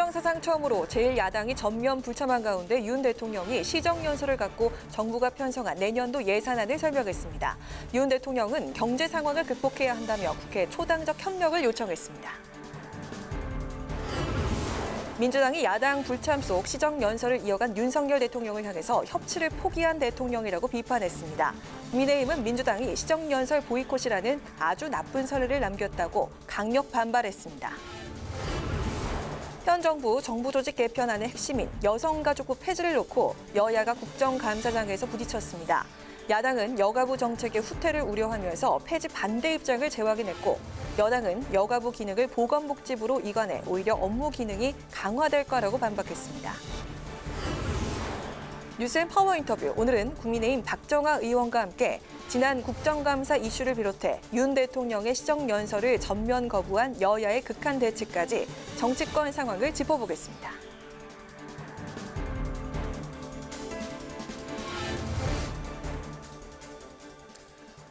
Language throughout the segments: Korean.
헌정 사상 처음으로 제1야당이 전면 불참한 가운데 윤 대통령이 시정연설을 갖고 정부가 편성한 내년도 예산안을 설명했습니다. 윤 대통령은 경제 상황을 극복해야 한다며 국회 초당적 협력을 요청했습니다. 민주당이 야당 불참 속 시정연설을 이어간 윤석열 대통령을 향해서 협치를 포기한 대통령이라고 비판했습니다. 국민의힘은 민주당이 시정연설 보이콧이라는 아주 나쁜 선례를 남겼다고 강력 반발했습니다. 현 정부 정부 조직 개편안의 핵심인 여성가족부 폐지를 놓고 여야가 국정감사장에서 부딪혔습니다. 야당은 여가부 정책의 후퇴를 우려하면서 폐지 반대 입장을 재확인했고 여당은 여가부 기능을 보건복지부로 이관해 오히려 업무 기능이 강화될 거라고 반박했습니다. 뉴스앤 파워 인터뷰, 오늘은 국민의힘 박정아 의원과 함께 지난 국정감사 이슈를 비롯해 윤 대통령의 시정연설을 전면 거부한 여야의 극한 대치까지 정치권 상황을 짚어보겠습니다.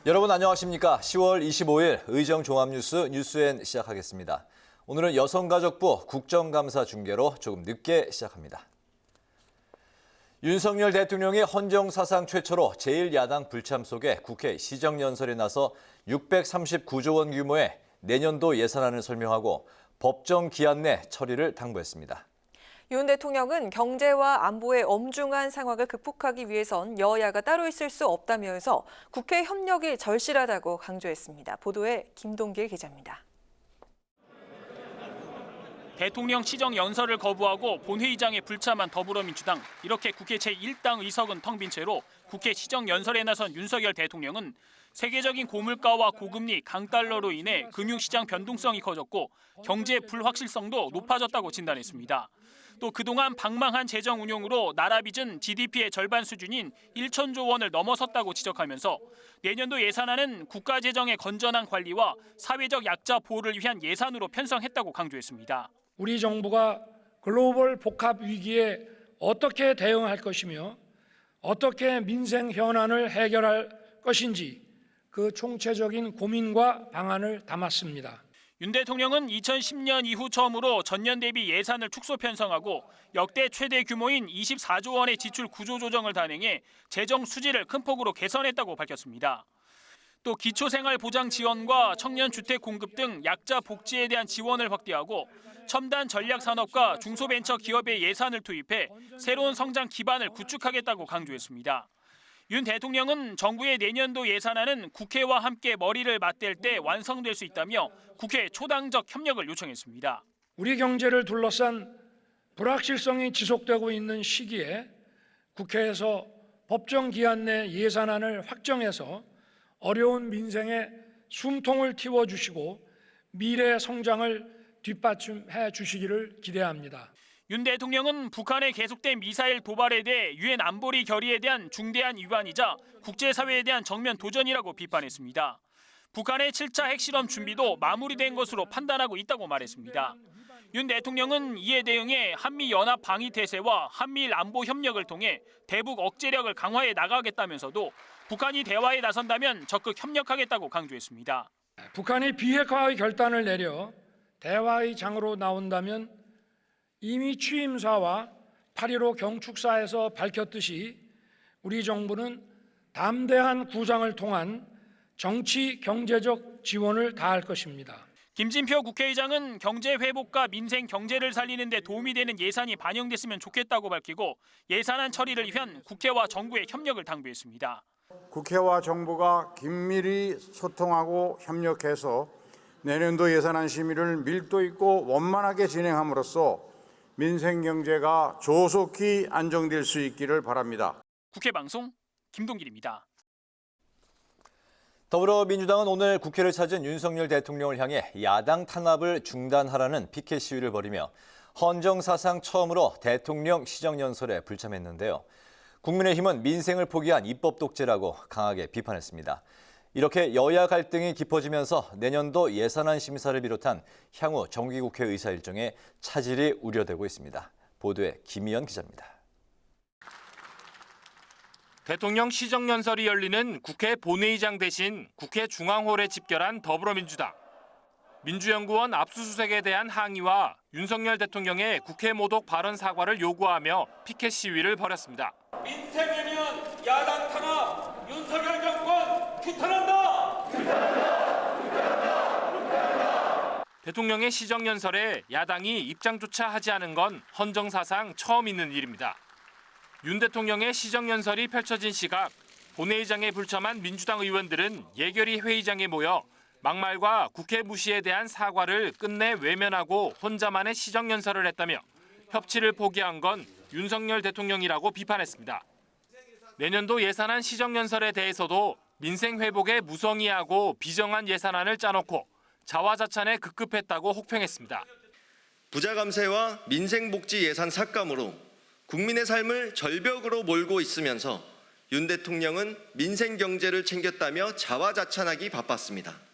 여러분 안녕하십니까? 10월 25일 의정종합뉴스 뉴스엔 시작하겠습니다. 오늘은 여성가족부 국정감사 중계로 조금 늦게 시작합니다. 윤석열 대통령이 헌정사상 최초로 제1야당 불참 속에 국회 시정연설에 나서 639조 원 규모의 내년도 예산안을 설명하고 법정 기한 내 처리를 당부했습니다. 윤 대통령은 경제와 안보의 엄중한 상황을 극복하기 위해선 여야가 따로 있을 수 없다면서 국회 협력이 절실하다고 강조했습니다. 보도에 김동길 기자입니다. 대통령 시정연설을 거부하고 본회의장에 불참한 더불어민주당. 이렇게 국회 제1당 의석은 텅 빈 채로 국회 시정연설에 나선 윤석열 대통령은 세계적인 고물가와 고금리, 강달러로 인해 금융시장 변동성이 커졌고 경제 불확실성도 높아졌다고 진단했습니다. 또 그동안 방망한 재정 운용으로 나라 빚은 GDP의 절반 수준인 1천조 원을 넘어섰다고 지적하면서 내년도 예산안은 국가 재정의 건전한 관리와 사회적 약자 보호를 위한 예산으로 편성했다고 강조했습니다. 우리 정부가 글로벌 복합 위기에 어떻게 대응할 것이며 어떻게 민생 현안을 해결할 것인지 그 총체적인 고민과 방안을 담았습니다. 윤 대통령은 2010년 이후 처음으로 전년 대비 예산을 축소 편성하고 역대 최대 규모인 24조 원의 지출 구조 조정을 단행해 재정 수지를 큰 폭으로 개선했다고 밝혔습니다. 또 기초생활보장 지원과 청년 주택 공급 등 약자 복지에 대한 지원을 확대하고 첨단 전략 산업과 중소벤처 기업의 예산을 투입해 새로운 성장 기반을 구축하겠다고 강조했습니다. 윤 대통령은 정부의 내년도 예산안은 국회와 함께 머리를 맞댈 때 완성될 수 있다며 국회 초당적 협력을 요청했습니다. 우리 경제를 둘러싼 불확실성이 지속되고 있는 시기에 국회에서 법정 기한 내 예산안을 확정해서 어려운 민생에 숨통을 틔워주시고 미래 성장을 뒷받침해 주시기를 기대합니다. 윤 대통령은 북한의 계속된 미사일 도발에 대해 유엔 안보리 결의에 대한 중대한 위반이자 국제사회에 대한 정면 도전이라고 비판했습니다. 북한의 7차 핵실험 준비도 마무리된 것으로 판단하고 있다고 말했습니다. 윤 대통령은 이에 대응해 한미연합 방위태세와 한미일 안보 협력을 통해 대북 억제력을 강화해 나가겠다면서도 북한이 대화에 나선다면 적극 협력하겠다고 강조했습니다. 북한이 비핵화의 결단을 내려 대화의 장으로 나온다면 이미 취임사와 8.15 경축사에서 밝혔듯이 우리 정부는 담대한 구상을 통한 정치, 경제적 지원을 다할 것입니다. 김진표 국회의장은 경제 회복과 민생 경제를 살리는 데 도움이 되는 예산이 반영됐으면 좋겠다고 밝히고 예산안 처리를 위한 국회와 정부의 협력을 당부했습니다. 국회와 정부가 긴밀히 소통하고 협력해서 내년도 예산안 심의를 밀도 있고 원만하게 진행함으로써 민생 경제가 조속히 안정될 수 있기를 바랍니다. 국회 방송 김동길입니다. 더불어민주당은 오늘 국회를 찾은 윤석열 대통령을 향해 야당 탄압을 중단하라는 피켓 시위를 벌이며 헌정사상 처음으로 대통령 시정연설에 불참했는데요. 국민의힘은 민생을 포기한 입법 독재라고 강하게 비판했습니다. 이렇게 여야 갈등이 깊어지면서 내년도 예산안 심사를 비롯한 향후 정기국회 의사 일정에 차질이 우려되고 있습니다. 보도에 김희연 기자입니다. 대통령 시정연설이 열리는 국회 본회의장 대신 국회 중앙홀에 집결한 더불어민주당. 민주연구원 압수수색에 대한 항의와 윤석열 대통령의 국회 모독 발언 사과를 요구하며 피켓 시위를 벌였습니다. 민생이면 야당 탄압, 윤석열 정권 규탄한다! 대통령의 시정연설에 야당이 입장조차 하지 않은 건 헌정사상 처음 있는 일입니다. 윤 대통령의 시정연설이 펼쳐진 시각, 본회의장에 불참한 민주당 의원들은 예결위 회의장에 모여 막말과 국회 무시에 대한 사과를 끝내 외면하고 혼자만의 시정연설을 했다며 협치를 포기한 건 윤석열 대통령이라고 비판했습니다. 내년도 예산안 시정연설에 대해서도 민생 회복에 무성의하고 비정한 예산안을 짜놓고 자화자찬에 급급했다고 혹평했습니다. 부자 감세와 민생복지 예산 삭감으로 국민의 삶을 절벽으로 몰고 있으면서 윤 대통령은 민생 경제를 챙겼다며 자화자찬하기 바빴습니다.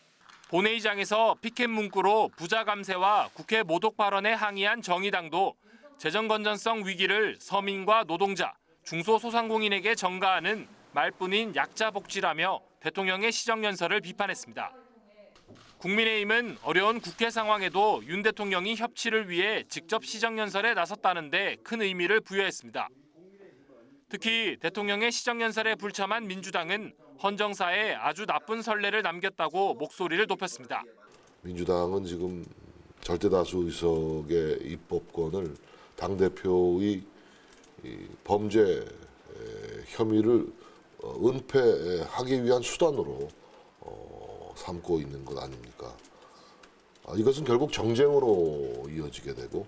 본회의장에서 피켓 문구로 부자 감세와 국회 모독 발언에 항의한 정의당도 재정 건전성 위기를 서민과 노동자, 중소소상공인에게 전가하는 말뿐인 약자 복지라며 대통령의 시정연설을 비판했습니다. 국민의힘은 어려운 국회 상황에도 윤 대통령이 협치를 위해 직접 시정연설에 나섰다는데 큰 의미를 부여했습니다. 특히 대통령의 시정연설에 불참한 민주당은 헌정사에 아주 나쁜 선례를 남겼다고 목소리를 높였습니다. 민주당은 지금 절대다수 의석의 입법권을 당대표의 범죄 혐의를 은폐하기 위한 수단으로 삼고 있는 것 아닙니까? 이것은 결국 정쟁으로 이어지게 되고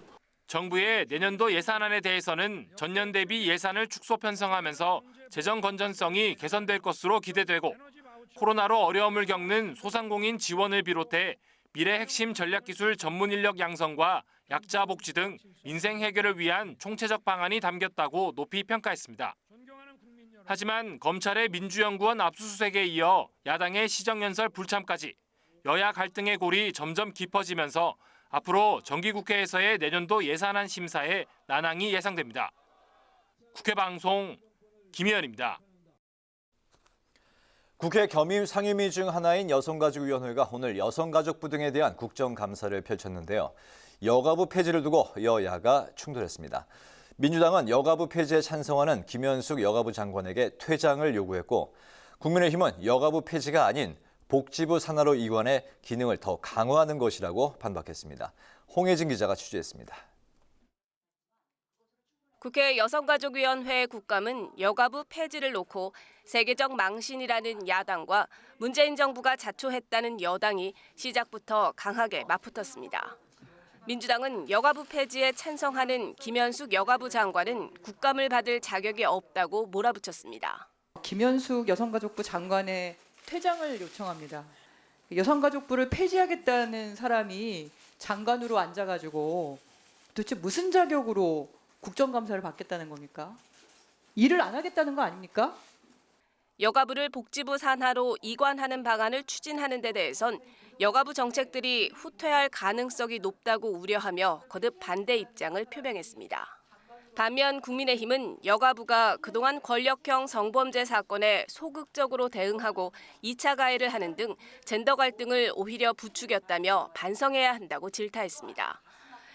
정부의 내년도 예산안에 대해서는 전년 대비 예산을 축소 편성하면서 재정 건전성이 개선될 것으로 기대되고 코로나로 어려움을 겪는 소상공인 지원을 비롯해 미래 핵심 전략기술 전문 인력 양성과 약자 복지 등 민생 해결을 위한 총체적 방안이 담겼다고 높이 평가했습니다. 하지만 검찰의 민주연구원 압수수색에 이어 야당의 시정연설 불참까지 여야 갈등의 골이 점점 깊어지면서 앞으로 정기국회에서의 내년도 예산안 심사에 난항이 예상됩니다. 국회방송 김희연입니다. 국회 겸임 상임위 중 하나인 여성가족위원회가 오늘 여성가족부 등에 대한 국정감사를 펼쳤는데요. 여가부 폐지를 두고 여야가 충돌했습니다. 민주당은 여가부 폐지에 찬성하는 김현숙 여가부 장관에게 퇴장을 요구했고 국민의힘은 여가부 폐지가 아닌 복지부 산하로 이관해 기능을 더 강화하는 것이라고 반박했습니다. 홍혜진 기자가 취재했습니다. 국회 여성가족위원회 국감은 여가부 폐지를 놓고 세계적 망신이라는 야당과 문재인 정부가 자초했다는 여당이 시작부터 강하게 맞붙었습니다. 민주당은 여가부 폐지에 찬성하는 김현숙 여가부 장관은 국감을 받을 자격이 없다고 몰아붙였습니다. 김현숙 여성가족부 장관의 퇴장을 요청합니다. 여성가족부를 폐지하겠다는 사람이 장관으로 앉아가지고 도대체 무슨 자격으로 국정감사를 받겠다는 겁니까? 일을 안 하겠다는 거 아닙니까? 여가부를 복지부 산하로 이관하는 방안을 추진하는 데 대해선 여가부 정책들이 후퇴할 가능성이 높다고 우려하며 거듭 반대 입장을 표명했습니다. 반면 국민의힘은 여가부가 그동안 권력형 성범죄 사건에 소극적으로 대응하고 2차 가해를 하는 등 젠더 갈등을 오히려 부추겼다며 반성해야 한다고 질타했습니다.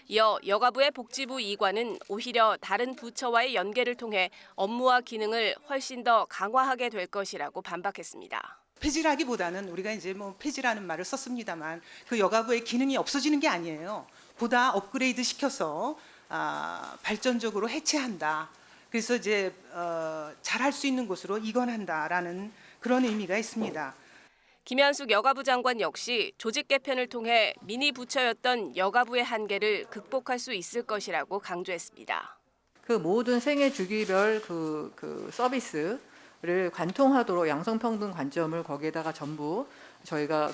이어 여가부의 복지부 이관은 오히려 다른 부처와의 연계를 통해 업무와 기능을 훨씬 더 강화하게 될 것이라고 반박했습니다. 폐지라기보다는 우리가 이제 폐지라는 말을 썼습니다만 그 여가부의 기능이 없어지는 게 아니에요. 보다 업그레이드 시켜서 발전적으로 해체한다. 그래서 이제 잘할 수 있는 곳으로 이관한다라는 그런 의미가 있습니다. 김현숙 여가부 장관 역시 조직 개편을 통해 미니 부처였던 여가부의 한계를 극복할 수 있을 것이라고 강조했습니다. 그 모든 생애 주기별 그 서비스를 관통하도록 양성평등 관점을 거기에다가 전부 저희가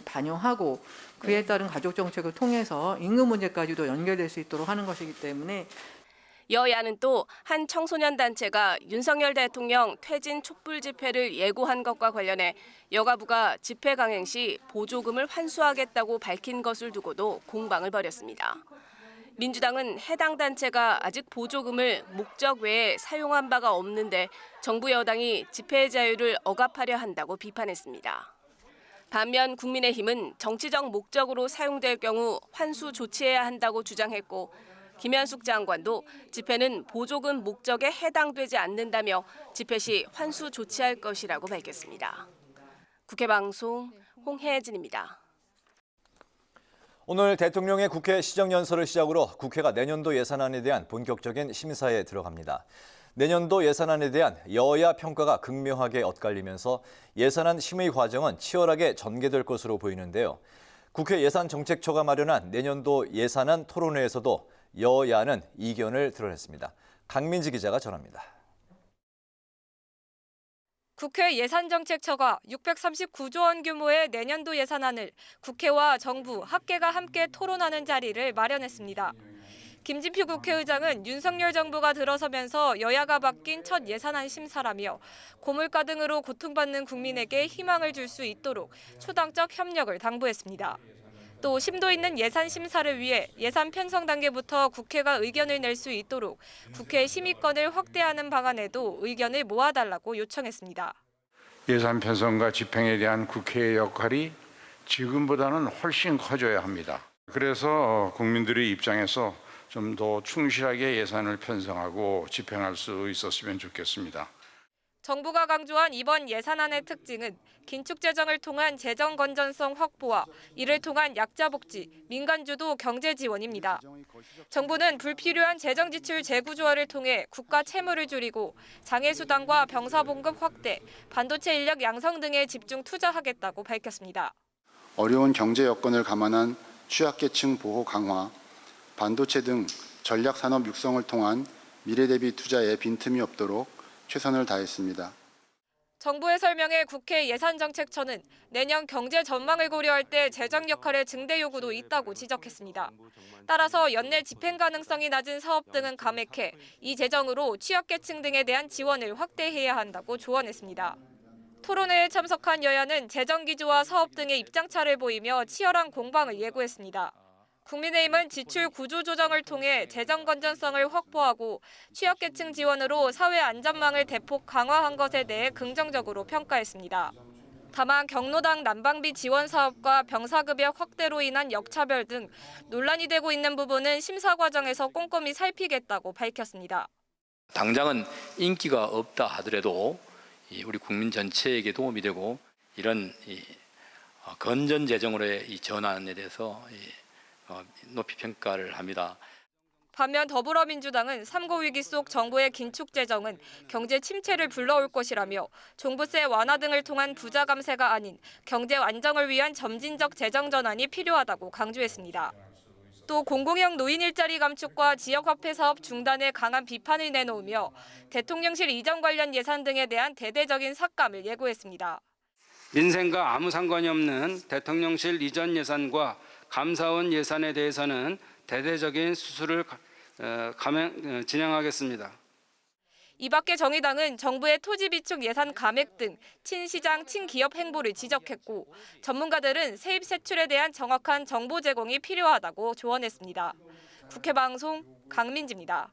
반영하고 그에 따른 가족 정책을 통해서 임금 문제까지도 연결될 수 있도록 하는 것이기 때문에 여야는 또 한 청소년 단체가 윤석열 대통령 퇴진 촛불 집회를 예고한 것과 관련해 여가부가 집회 강행 시 보조금을 환수하겠다고 밝힌 것을 두고도 공방을 벌였습니다. 민주당은 해당 단체가 아직 보조금을 목적 외에 사용한 바가 없는데 정부 여당이 집회의 자유를 억압하려 한다고 비판했습니다. 반면 국민의힘은 정치적 목적으로 사용될 경우 환수 조치해야 한다고 주장했고 김현숙 장관도 집회는 보조금 목적에 해당되지 않는다며 집회 시 환수 조치할 것이라고 밝혔습니다. 국회 방송 홍혜진입니다. 오늘 대통령의 국회 시정연설을 시작으로 국회가 내년도 예산안에 대한 본격적인 심사에 들어갑니다. 내년도 예산안에 대한 여야 평가가 극명하게 엇갈리면서 예산안 심의 과정은 치열하게 전개될 것으로 보이는데요. 국회 예산정책처가 마련한 내년도 예산안 토론회에서도 여야는 이견을 드러냈습니다. 강민지 기자가 전합니다. 국회 예산정책처가 639조 원 규모의 내년도 예산안을 국회와 정부, 학계가 함께 토론하는 자리를 마련했습니다. 김진표 국회의장은 윤석열 정부가 들어서면서 여야가 바뀐 첫 예산안 심사라며 고물가 등으로 고통받는 국민에게 희망을 줄 수 있도록 초당적 협력을 당부했습니다. 또 심도 있는 예산 심사를 위해 예산 편성 단계부터 국회가 의견을 낼 수 있도록 국회 심의권을 확대하는 방안에도 의견을 모아달라고 요청했습니다. 예산 편성과 집행에 대한 국회의 역할이 지금보다는 훨씬 커져야 합니다. 그래서 국민들의 입장에서 좀 더 충실하게 예산을 편성하고 집행할 수 있었으면 좋겠습니다. 정부가 강조한 이번 예산안의 특징은 긴축 재정을 통한 재정 건전성 확보와 이를 통한 약자 복지, 민간주도 경제 지원입니다. 정부는 불필요한 재정 지출 재구조화를 통해 국가 채무를 줄이고 장애 수당과 병사 봉급 확대, 반도체 인력 양성 등에 집중 투자하겠다고 밝혔습니다. 어려운 경제 여건을 감안한 취약계층 보호 강화, 반도체 등 전략 산업 육성을 통한 미래 대비 투자에 빈틈이 없도록 최선을 다했습니다. 정부의 설명에 국회 예산정책처는 내년 경제 전망을 고려할 때 재정 역할의 증대 요구도 있다고 지적했습니다. 따라서 연내 집행 가능성이 낮은 사업 등은 감액해 이 재정으로 취약계층 등에 대한 지원을 확대해야 한다고 조언했습니다. 토론회에 참석한 여야는 재정 기조와 사업 등의 입장차를 보이며 치열한 공방을 예고했습니다. 국민의힘은 지출 구조 조정을 통해 재정 건전성을 확보하고 취약계층 지원으로 사회 안전망을 대폭 강화한 것에 대해 긍정적으로 평가했습니다. 다만 경로당 난방비 지원 사업과 병사급여 확대로 인한 역차별 등 논란이 되고 있는 부분은 심사 과정에서 꼼꼼히 살피겠다고 밝혔습니다. 당장은 인기가 없다 하더라도 우리 국민 전체에게 도움이 되고 이런 건전 재정으로의 이 전환에 대해서 높이 평가를 합니다. 반면 더불어민주당은 3고 위기 속 정부의 긴축 재정은 경제 침체를 불러올 것이라며 종부세 완화 등을 통한 부자 감세가 아닌 경제 안정을 위한 점진적 재정 전환이 필요하다고 강조했습니다. 또 공공형 노인 일자리 감축과 지역화폐 사업 중단에 강한 비판을 내놓으며 대통령실 이전 관련 예산 등에 대한 대대적인 삭감을 예고했습니다. 민생과 아무 상관이 없는 대통령실 이전 예산과 감사원 예산에 대해서는 대대적인 수술을 진행하겠습니다. 이 밖에 정의당은 정부의 토지 비축 예산 감액 등 친시장, 친기업 행보를 지적했고 전문가들은 세입 세출에 대한 정확한 정보 제공이 필요하다고 조언했습니다. 국회 방송 강민지입니다.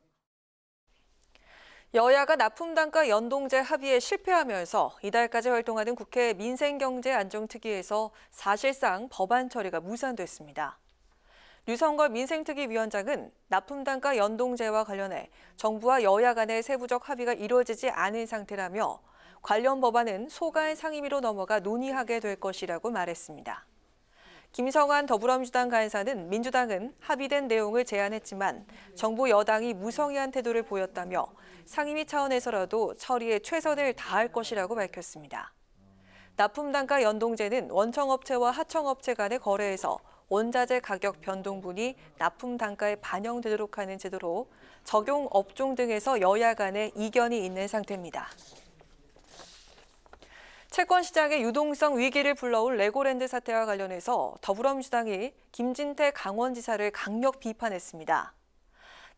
여야가 납품단가 연동제 합의에 실패하면서 이달까지 활동하는 국회 민생경제안정특위에서 사실상 법안 처리가 무산됐습니다. 류성걸 민생특위위원장은 납품단가 연동제와 관련해 정부와 여야 간의 세부적 합의가 이루어지지 않은 상태라며 관련 법안은 소관 상임위로 넘어가 논의하게 될 것이라고 말했습니다. 김성환 더불어민주당 간사는 민주당은 합의된 내용을 제안했지만 정부 여당이 무성의한 태도를 보였다며 상임위 차원에서라도 처리에 최선을 다할 것이라고 밝혔습니다. 납품단가 연동제는 원청업체와 하청업체 간의 거래에서 원자재 가격 변동분이 납품단가에 반영되도록 하는 제도로 적용 업종 등에서 여야 간의 이견이 있는 상태입니다. 채권 시장의 유동성 위기를 불러올 레고랜드 사태와 관련해서 더불어민주당이 김진태 강원지사를 강력 비판했습니다.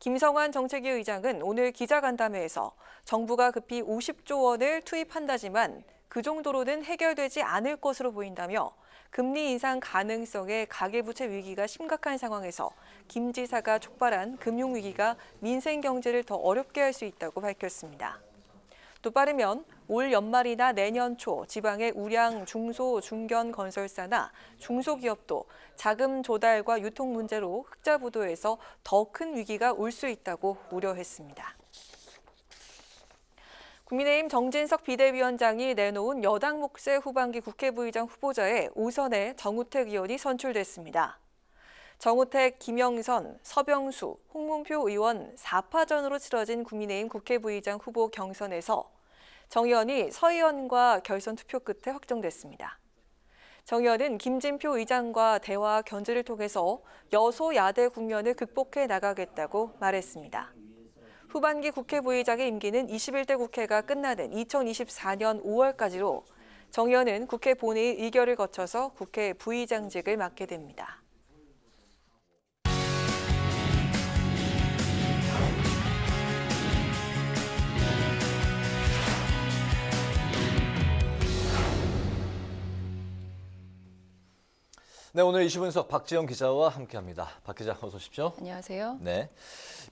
김성환 정책위 의장은 오늘 기자간담회에서 정부가 급히 50조 원을 투입한다지만 그 정도로는 해결되지 않을 것으로 보인다며 금리 인상 가능성의 가계부채 위기가 심각한 상황에서 김 지사가 촉발한 금융위기가 민생 경제를 더 어렵게 할 수 있다고 밝혔습니다. 또 빠르면 올 연말이나 내년 초 지방의 우량 중소 중견 건설사나 중소기업도 자금 조달과 유통 문제로 흑자 부도에서 더 큰 위기가 올 수 있다고 우려했습니다. 국민의힘 정진석 비대위원장이 내놓은 여당 몫의 후반기 국회부의장 후보자에 5선에 정우택 의원이 선출됐습니다. 정우택, 김영선, 서병수, 홍문표 의원 4파전으로 치러진 국민의힘 국회부의장 후보 경선에서 정 의원이 서 의원과 결선 투표 끝에 확정됐습니다. 정 의원은 김진표 의장과 대화 견제를 통해서 여소야대 국면을 극복해 나가겠다고 말했습니다. 후반기 국회부의장의 임기는 21대 국회가 끝나는 2024년 5월까지로 정 의원은 국회 본회의 의결을 거쳐서 국회 부의장직을 맡게 됩니다. 네, 오늘 이슈 분석 박지영 기자와 함께합니다. 박 기자, 어서 오십시오. 안녕하세요. 네,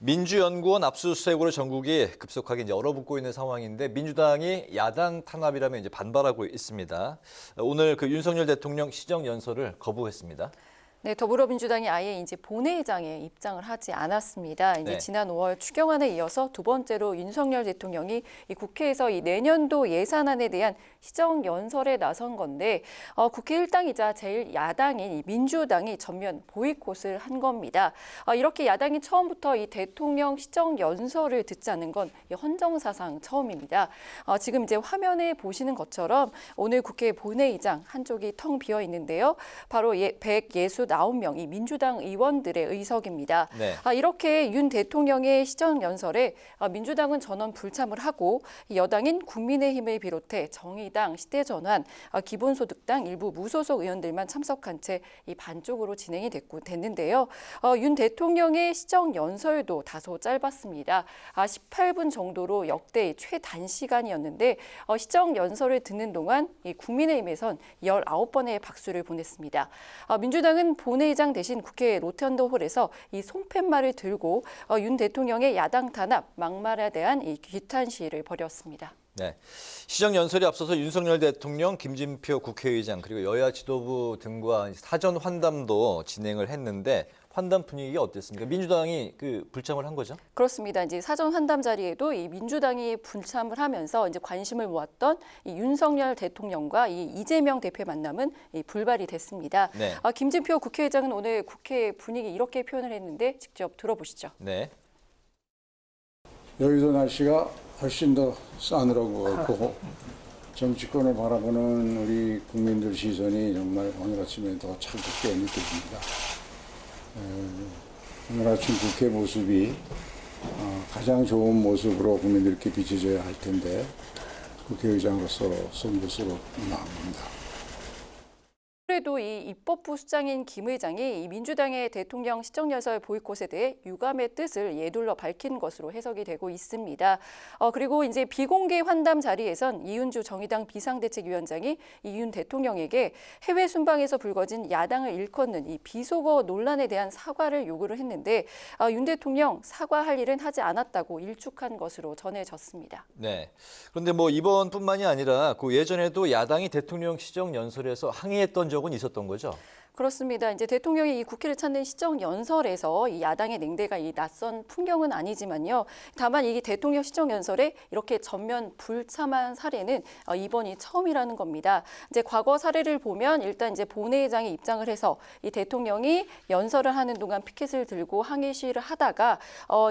민주연구원 압수수색으로 전국이 급속하게 이제 얼어붙고 있는 상황인데 민주당이 야당 탄압이라며 이제 반발하고 있습니다. 오늘 그 윤석열 대통령 시정 연설을 거부했습니다. 네, 더불어민주당이 아예 이제 본회의장에 입장을 하지 않았습니다. 이제 네. 지난 5월 추경안에 이어서 두 번째로 윤석열 대통령이 이 국회에서 이 내년도 예산안에 대한 시정 연설에 나선 건데 국회 일당이자 제일 야당인 이 민주당이 전면 보이콧을 한 겁니다. 이렇게 야당이 처음부터 이 대통령 시정 연설을 듣지 않는 건 헌정사상 처음입니다. 지금 이제 화면에 보시는 것처럼 오늘 국회 본회의장 한쪽이 텅 비어 있는데요. 바로 169명 이 민주당 의원들의 의석입니다. 네. 이렇게 윤 대통령의 시정 연설에 민주당은 전원 불참을 하고 여당인 국민의힘을 비롯해 정의당, 시대전환, 기본소득당 일부 무소속 의원들만 참석한 채 이 반쪽으로 진행이 됐는데요. 윤 대통령의 시정 연설도 다소 짧았습니다. 18분 정도로 역대 최단시간이었는데 시정 연설을 듣는 동안 이 국민의힘에선 19번의 박수를 보냈습니다. 민주당은 본회의장 대신 국회 로턴도 홀에서 이 손팻말을 들고 윤 대통령의 야당 탄압, 막말에 대한 이 규탄 시위를 벌였습니다. 네, 시정 연설에 앞서서 윤석열 대통령, 김진표 국회의장 그리고 여야 지도부 등과 사전 환담도 진행을 했는데 환담 분위기가 어땠습니까? 민주당이 불참을 한 거죠? 그렇습니다. 이제 사전 환담 자리에도 이 민주당이 불참을 하면서 이제 관심을 모았던 이 윤석열 대통령과 이 이재명 대표의 만남은 불발이 됐습니다. 네. 김진표 국회의장은 오늘 국회 분위기 이렇게 표현을 했는데 직접 들어보시죠. 네. 여기서 날씨가 훨씬 더 싸늘하고 맑고 정치권을 바라보는 우리 국민들 시선이 정말 오늘 아침에 더 차갑게 느껴집니다. 오늘 아침 국회 모습이 가장 좋은 모습으로 국민들께 비춰져야 할 텐데 국회의장으로서 송구스럽 마음입니다. 그래도 이 입법부 수장인 김 의장이 이 민주당의 대통령 시정연설 보이콧에 대해 유감의 뜻을 예둘러 밝힌 것으로 해석이 되고 있습니다. 그리고 이제 비공개 환담 자리에선 이은주 정의당 비상대책위원장이 이윤 대통령에게 해외 순방에서 불거진 야당을 일컫는 이 비속어 논란에 대한 사과를 요구를 했는데 윤 대통령 사과할 일은 하지 않았다고 일축한 것으로 전해졌습니다. 네. 그런데 뭐 이번뿐만이 아니라 그 예전에도 야당이 대통령 시정 연설에서 항의했던 적은 있었던 거죠? 그렇습니다. 이제 대통령이 이 국회를 찾는 시정 연설에서 이 야당의 냉대가 이 낯선 풍경은 아니지만요. 다만 이 대통령 시정 연설에 이렇게 전면 불참한 사례는 이번이 처음이라는 겁니다. 이제 과거 사례를 보면 일단 이제 본회의장에 입장을 해서 이 대통령이 연설을 하는 동안 피켓을 들고 항의 시위를 하다가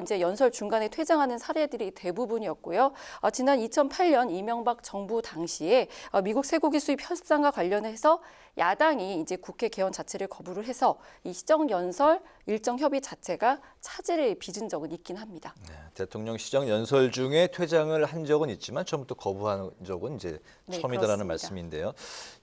이제 연설 중간에 퇴장하는 사례들이 대부분이었고요. 지난 2008년 이명박 정부 당시에 미국 쇠고기 수입 협상과 관련해서 야당이 이제 국회 개원 자체를 거부를 해서 이 시정 연설 일정 협의 자체가 차질을 빚은 적은 있긴 합니다. 네, 대통령 시정 연설 중에 퇴장을 한 적은 있지만 처음부터 거부한 적은 이제 처음이다라는 말씀인데요.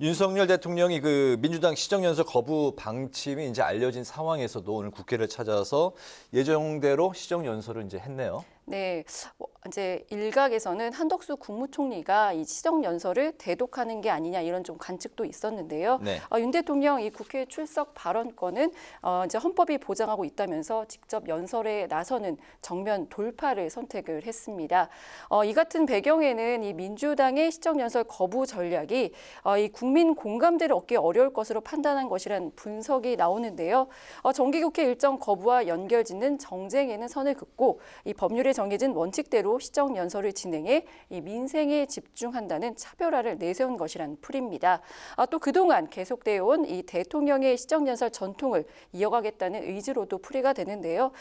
윤석열 대통령이 그 민주당 시정 연설 거부 방침이 이제 알려진 상황에서도 오늘 국회를 찾아서 예정대로 시정 연설을 이제 했네요. 네, 이제 일각에서는 한덕수 국무총리가 이 시정연설을 대독하는 게 아니냐 이런 좀 관측도 있었는데요. 네. 윤 대통령 이 국회 출석 발언권은 이제 헌법이 보장하고 있다면서 직접 연설에 나서는 정면 돌파를 선택을 했습니다. 이 같은 배경에는 이 민주당의 시정연설 거부 전략이 이 국민 공감대를 얻기 어려울 것으로 판단한 것이란 분석이 나오는데요. 정기국회 일정 거부와 연결짓는 정쟁에는 선을 긋고 이 법률에 정해진 원칙대로 시정연설을 진행해 이 민생에 집중한다는 차별화를 내세운 것이란 풀입니다. 또 그동안 계속되어 온 이 대통령의 시정연설 전통을 이어가겠다는 의지로도 풀이가 되는데요.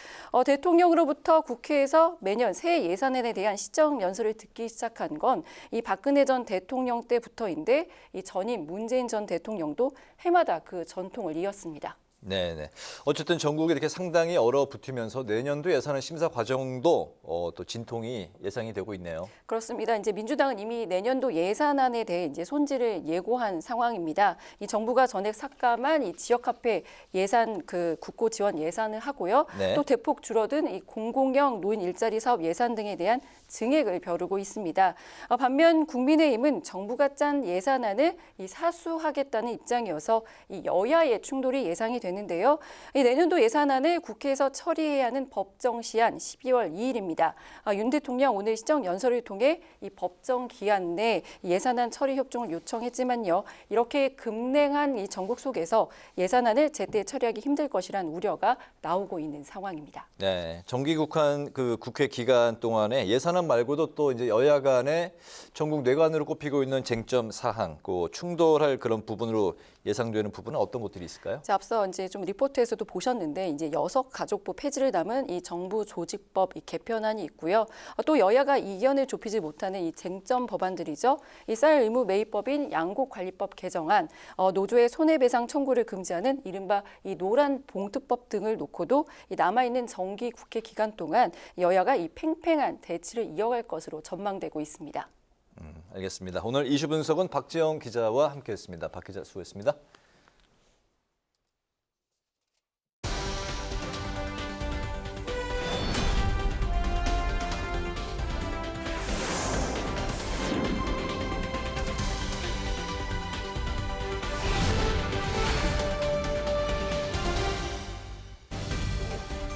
대통령으로부터 국회에서 매년 새 예산안에 대한 시정연설을 듣기 시작한 건 이 박근혜 전 대통령 때부터인데 이 전임 문재인 전 대통령도 해마다 그 전통을 이었습니다. 네네. 어쨌든 전국이 이렇게 상당히 얼어붙으면서 내년도 예산안 심사 과정도 또 진통이 예상이 되고 있네요. 그렇습니다. 이제 민주당은 이미 내년도 예산안에 대해 이제 손질을 예고한 상황입니다. 이 정부가 전액 삭감한 이 지역화폐 예산 그 국고 지원 예산을 하고요. 네. 또 대폭 줄어든 이 공공형 노인 일자리 사업 예산 등에 대한 증액을 벼르고 있습니다. 반면 국민의힘은 정부가 짠 예산안을 이 사수하겠다는 입장이어서 이 여야의 충돌이 예상이 되는데요. 이 내년도 예산안을 국회에서 처리해야 하는 법정 시한 12월 2일입니다. 윤 대통령 오늘 시정 연설을 통해 이 법정 기한 내 예산안 처리 협정을 요청했지만요. 이렇게 급냉한 이 전국 속에서 예산안을 제때 처리하기 힘들 것이란 우려가 나오고 있는 상황입니다. 네, 정기국한 그 국회 기간 동안에 예산안 말고도 또 이제 여야 간에 전국 뇌관으로 꼽히고 있는 쟁점 사항, 그 충돌할 그런 부분으로 예상되는 부분은 어떤 것들이 있을까요? 자, 앞서 이제 좀 리포트에서도 보셨는데 이제 여성가족부 폐지를 담은 이 정부 조직법 이 개편안이 있고요. 또 여야가 이견을 좁히지 못하는 이 쟁점 법안들이죠. 이 쌀 의무 매입법인 양곡관리법 개정안, 노조의 손해배상 청구를 금지하는 이른바 이 노란 봉투법 등을 놓고도 이 남아있는 정기 국회 기간 동안 여야가 이 팽팽한 대치를 이어갈 것으로 전망되고 있습니다. 알겠습니다. 오늘 이슈 분석은 박지영 기자와 함께했습니다. 박 기자 수고했습니다.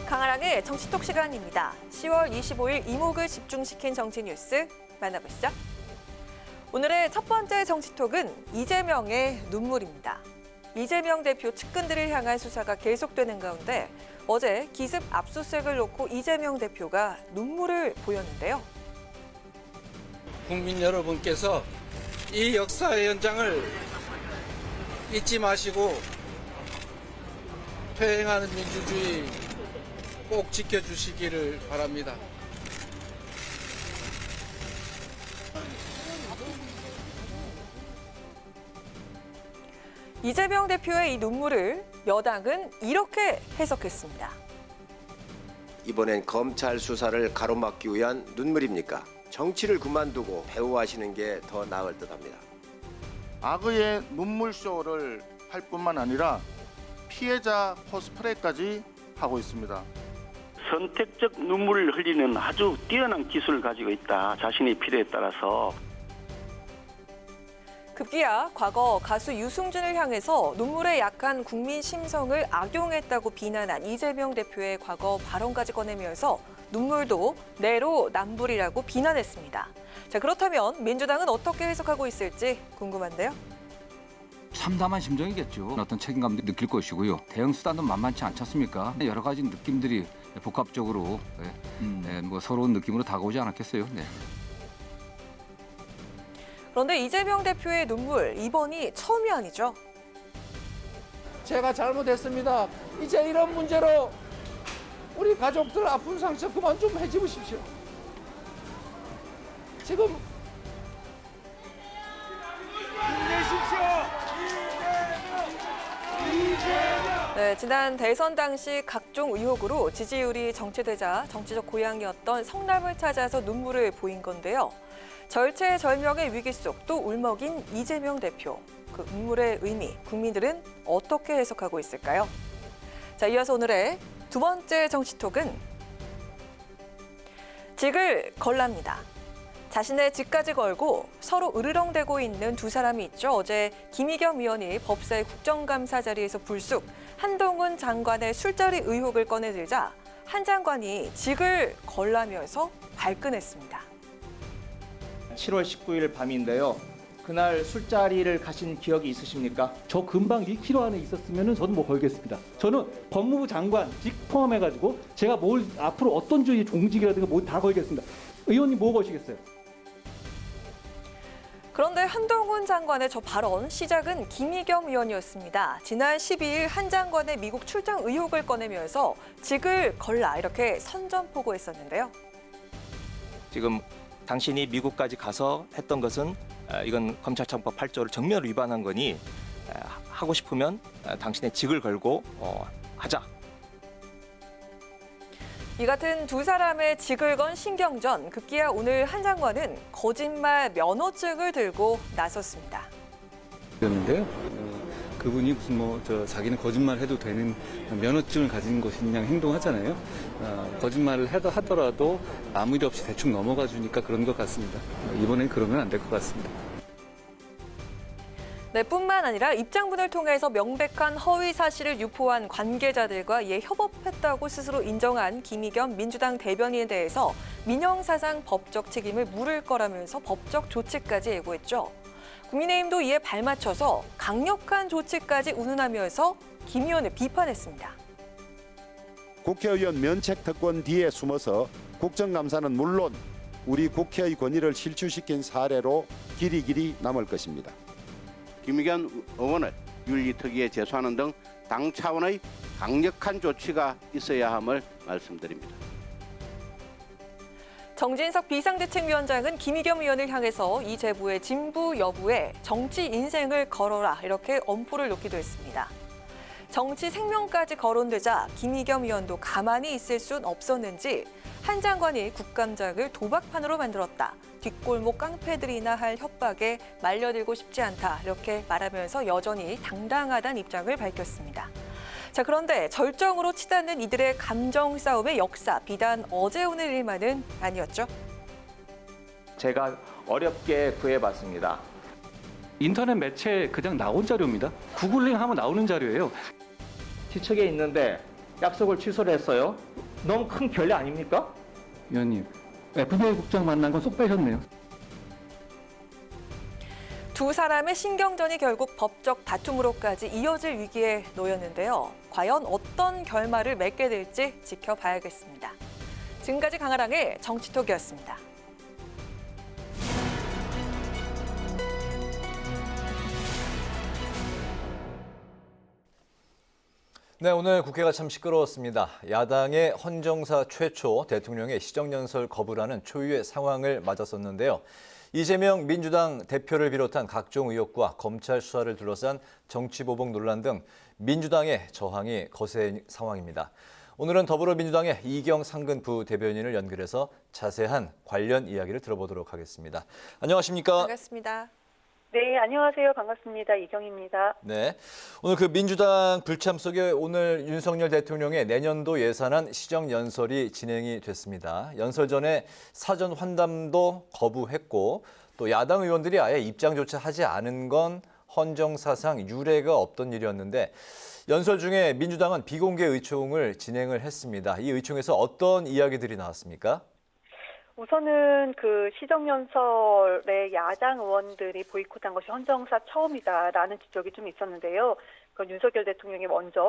강아랑의 정치톡 시간입니다. 10월 25일 이목을 집중시킨 정치 뉴스 만나보시죠. 오늘의 첫 번째 정치톡은 이재명의 눈물입니다. 이재명 대표 측근들을 향한 수사가 계속되는 가운데 어제 기습 압수수색을 놓고 이재명 대표가 눈물을 보였는데요. 국민 여러분께서 이 역사의 연장을 잊지 마시고 퇴행하는 민주주의 꼭 지켜주시기를 바랍니다. 이재명 대표의 이 눈물을 여당은 이렇게 해석했습니다. 이번엔 검찰 수사를 가로막기 위한 눈물입니까? 정치를 그만두고 배우하시는 게 더 나을 듯합니다. 악의의 눈물쇼를 할 뿐만 아니라 피해자 코스프레까지 하고 있습니다. 선택적 눈물을 흘리는 아주 뛰어난 기술을 가지고 있다. 자신의 필요에 따라서. 급기야 과거 가수 유승준을 향해서 눈물에 약한 국민 심성을 악용했다고 비난한 이재명 대표의 과거 발언까지 꺼내면서 눈물도 내로남불이라고 비난했습니다. 자, 그렇다면 민주당은 어떻게 해석하고 있을지 궁금한데요. 참담한 심정이겠죠. 어떤 책임감도 느낄 것이고요. 대응 수단도 만만치 않지 않습니까? 여러 가지 느낌들이 복합적으로 뭐 서러운 느낌으로 다가오지 않았겠어요. 네. 그런데 이재명 대표의 눈물, 이번이 처음이 아니죠. 제가 잘못했습니다. 이제 이런 문제로 우리 가족들 아픈 상처 그만 좀 해주십시오. 지금 네, 지난 대선 당시 각종 의혹으로 지지율이 정체되자 정치적 고향이었던 성남을 찾아서 눈물을 보인 건데요. 절체절명의 위기 속 또 울먹인 이재명 대표. 그 눈물의 의미, 국민들은 어떻게 해석하고 있을까요? 자, 이어서 오늘의 두 번째 정치톡은 직을 걸랍니다. 자신의 직까지 걸고 서로 으르렁대고 있는 두 사람이 있죠. 어제 김의겸 의원이 법사위 국정감사 자리에서 불쑥 한동훈 장관의 술자리 의혹을 꺼내들자 한 장관이 직을 걸라면서 발끈했습니다. 7월 19일 밤인데요. 그날 술자리를 가신 기억이 있으십니까? 저 금방 1km 안에 있었으면 저는 뭐 걸겠습니다. 저는 법무부 장관 직 포함해가지고 제가 뭘 앞으로 어떤 주의 종직이라든가 뭐 다 걸겠습니다. 의원님 뭐 거시겠어요? 그런데 한동훈 장관의 저 발언 시작은 김의겸 의원이었습니다. 지난 12일 한 장관의 미국 출장 의혹을 꺼내면서 직을 걸라 이렇게 선전포고했었는데요. 지금 당신이 미국까지 가서 했던 것은 이건 검찰청법 8조를 정면 위반한 거니 하고 싶으면 당신의 직을 걸고 하자. 이 같은 두 사람의 직을 건 신경전, 급기야 오늘 한 장관은 거짓말 면허증을 들고 나섰습니다. 였는데요. 그분이 무슨 자기는 거짓말 해도 되는 면허증을 가진 것이냐 행동하잖아요. 거짓말을 하더라도 아무 일 없이 대충 넘어가 주니까 그런 것 같습니다. 이번엔 그러면 안 될 것 같습니다. 네, 뿐만 아니라 입장문을 통해서 명백한 허위 사실을 유포한 관계자들과 이에 협업했다고 스스로 인정한 김의겸 민주당 대변인에 대해서 민형사상 법적 책임을 물을 거라면서 법적 조치까지 예고했죠. 국민의힘도 이에 발맞춰서 강력한 조치까지 운운하면서 김 의원을 비판했습니다. 국회의원 면책 특권 뒤에 숨어서 국정감사는 물론 우리 국회의 권위를 실추시킨 사례로 길이 남을 것입니다. 김의겸 의원을 윤리특위에 제소하는 등 당 차원의 강력한 조치가 있어야 함을 말씀드립니다. 정진석 비상대책위원장은 김의겸 의원을 향해서 이 제보의 진부 여부에 정치 인생을 걸어라 이렇게 엄포를 놓기도 했습니다. 정치 생명까지 거론되자 김의겸 의원도 가만히 있을 순 없었는지 한 장관이 국감장을 도박판으로 만들었다. 뒷골목 깡패들이나 할 협박에 말려들고 싶지 않다. 이렇게 말하면서 여전히 당당하다는 입장을 밝혔습니다. 자, 그런데 절정으로 치닫는 이들의 감정 싸움의 역사, 비단 어제 오늘 일만은 아니었죠. 제가 어렵게 구해봤습니다. 인터넷 매체에 그냥 나온 자료입니다. 구글링 하면 나오는 자료예요. 지척에 있는데 약속을 취소를 했어요. 너무 큰 결례 아닙니까? 위원님, FBI 국장 만난 건 쏙 빼셨네요. 두 사람의 신경전이 결국 법적 다툼으로까지 이어질 위기에 놓였는데요. 과연 어떤 결말을 맺게 될지 지켜봐야겠습니다. 지금까지 강아랑의 정치톡이었습니다. 네, 오늘 국회가 참 시끄러웠습니다. 야당의 헌정사 최초 대통령의 시정연설 거부라는 초유의 상황을 맞았었는데요. 이재명 민주당 대표를 비롯한 각종 의혹과 검찰 수사를 둘러싼 정치보복 논란 등 민주당의 저항이 거센 상황입니다. 오늘은 더불어민주당의 이경 상근 부대변인을 연결해서 자세한 관련 이야기를 들어보도록 하겠습니다. 안녕하십니까? 반갑습니다. 네, 안녕하세요. 반갑습니다. 이경입니다. 네, 오늘 그 민주당 불참 속에 오늘 윤석열 대통령의 내년도 예산안 시정연설이 진행이 됐습니다. 연설 전에 사전 환담도 거부했고 또 야당 의원들이 아예 입장조차 하지 않은 건 헌정사상 유례가 없던 일이었는데 연설 중에 민주당은 비공개 의총을 진행을 했습니다. 이 의총에서 어떤 이야기들이 나왔습니까? 우선은 그 시정연설에 야당 의원들이 보이콧한 것이 헌정사 처음이다라는 지적이 좀 있었는데요. 그 윤석열 대통령이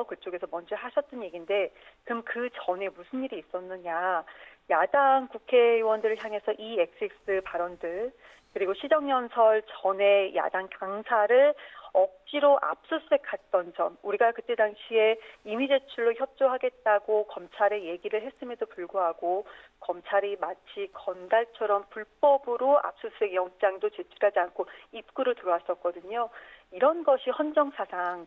그쪽에서 먼저 하셨던 얘기인데, 그럼 그 전에 무슨 일이 있었느냐. 야당 국회의원들을 향해서 이 XX 발언들, 그리고 시정연설 전에 야당 강사를 억지로 압수수색했던 점, 우리가 그때 당시에 임의 제출로 협조하겠다고 검찰에 얘기를 했음에도 불구하고 검찰이 마치 건달처럼 불법으로 압수수색 영장도 제출하지 않고 입구로 들어왔었거든요. 이런 것이 헌정사상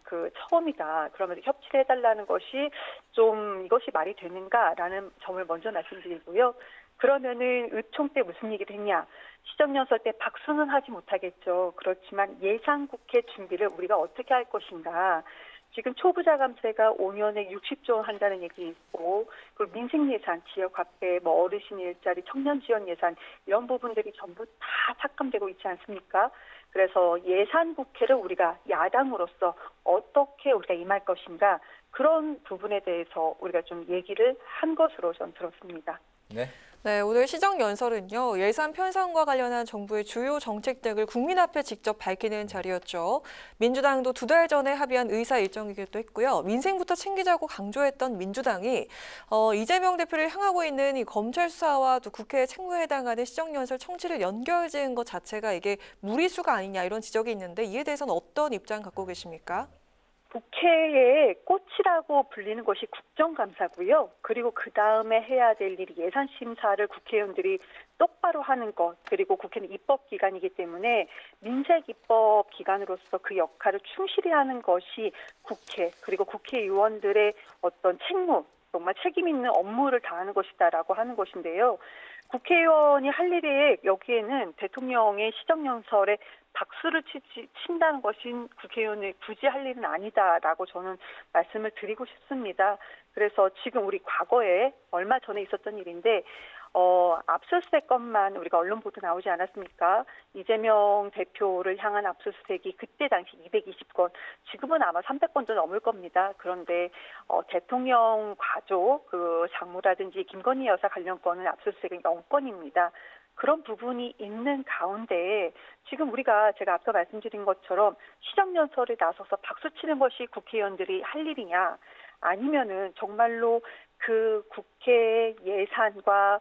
처음이다. 그러면서 협치를 해달라는 것이 좀 이것이 말이 되는가라는 점을 먼저 말씀드리고요. 그러면은 의총 때 무슨 얘기를 했냐? 시정연설 때 박수는 하지 못하겠죠. 그렇지만 예산국회 준비를 우리가 어떻게 할 것인가? 지금 초부자 감세가 5년에 60조 원 한다는 얘기 있고, 그리고 민생 예산, 지역 화폐, 뭐 어르신 일자리, 청년 지원 예산 이런 부분들이 전부 다 삭감되고 있지 않습니까? 그래서 예산 국회를 우리가 야당으로서 어떻게 우리가 임할 것인가, 그런 부분에 대해서 우리가 좀 얘기를 한 것으로 전 들었습니다. 네, 오늘 시정연설은요, 예산 편성과 관련한 정부의 주요 정책 등을 국민 앞에 직접 밝히는 자리였죠. 민주당도 2달 전에 합의한 의사 일정이기도 했고요. 민생부터 챙기자고 강조했던 민주당이 이재명 대표를 향하고 있는 이 검찰 수사와 또 국회 책무에 해당하는 시정연설 청취를 연결지은 것 자체가 이게 무리수가 아니냐 이런 지적이 있는데 이에 대해서는 어떤 입장 갖고 계십니까? 국회의 꽃이라고 불리는 것이 국정감사고요. 그리고 그 다음에 해야 될 일이 예산심사를 국회의원들이 똑바로 하는 것, 그리고 국회는 입법기관이기 때문에 민색입법기관으로서 그 역할을 충실히 하는 것이 국회, 그리고 국회의원들의 어떤 책무, 정말 책임 있는 업무를 다하는 것이다라고 하는 것인데요. 국회의원이 할 일이 여기에는 대통령의 시정연설에 박수를 친다는 것이 국회의원이 굳이 할 일은 아니다라고 저는 말씀을 드리고 싶습니다. 그래서 지금 우리 과거에 얼마 전에 있었던 일인데 압수수색 건만 우리가 언론 보도 나오지 않았습니까? 이재명 대표를 향한 압수수색이 그때 당시 220건, 지금은 아마 300건도 넘을 겁니다. 그런데 대통령 가족, 그 장모라든지 김건희 여사 관련 건은 압수수색은 0건입니다. 그런 부분이 있는 가운데 지금 제가 앞서 말씀드린 것처럼 시정연설에 나서서 박수 치는 것이 국회의원들이 할 일이냐, 아니면은 정말로 그 국회 예산과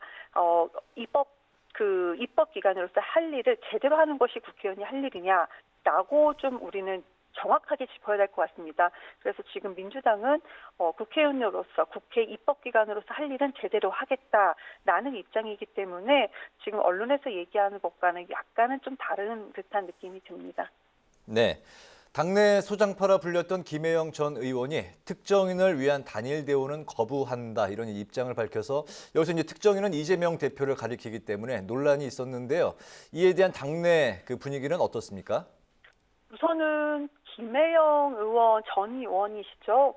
입법기관으로서 할 일을 제대로 하는 것이 국회의원이 할 일이냐라고 좀 우리는 정확하게 짚어야 될 것 같습니다. 그래서 지금 민주당은 국회의원으로서 국회 입법기관으로서 할 일은 제대로 하겠다라는 입장이기 때문에 지금 언론에서 얘기하는 것과는 약간은 좀 다른 듯한 느낌이 듭니다. 네. 당내 소장파라 불렸던 김혜영 전 의원이 특정인을 위한 단일 대우는 거부한다 이런 입장을 밝혀서 여기서 이제 특정인은 이재명 대표를 가리키기 때문에 논란이 있었는데요. 이에 대한 당내 그 분위기는 어떻습니까? 우선은 김혜영 의원 전 의원이시죠.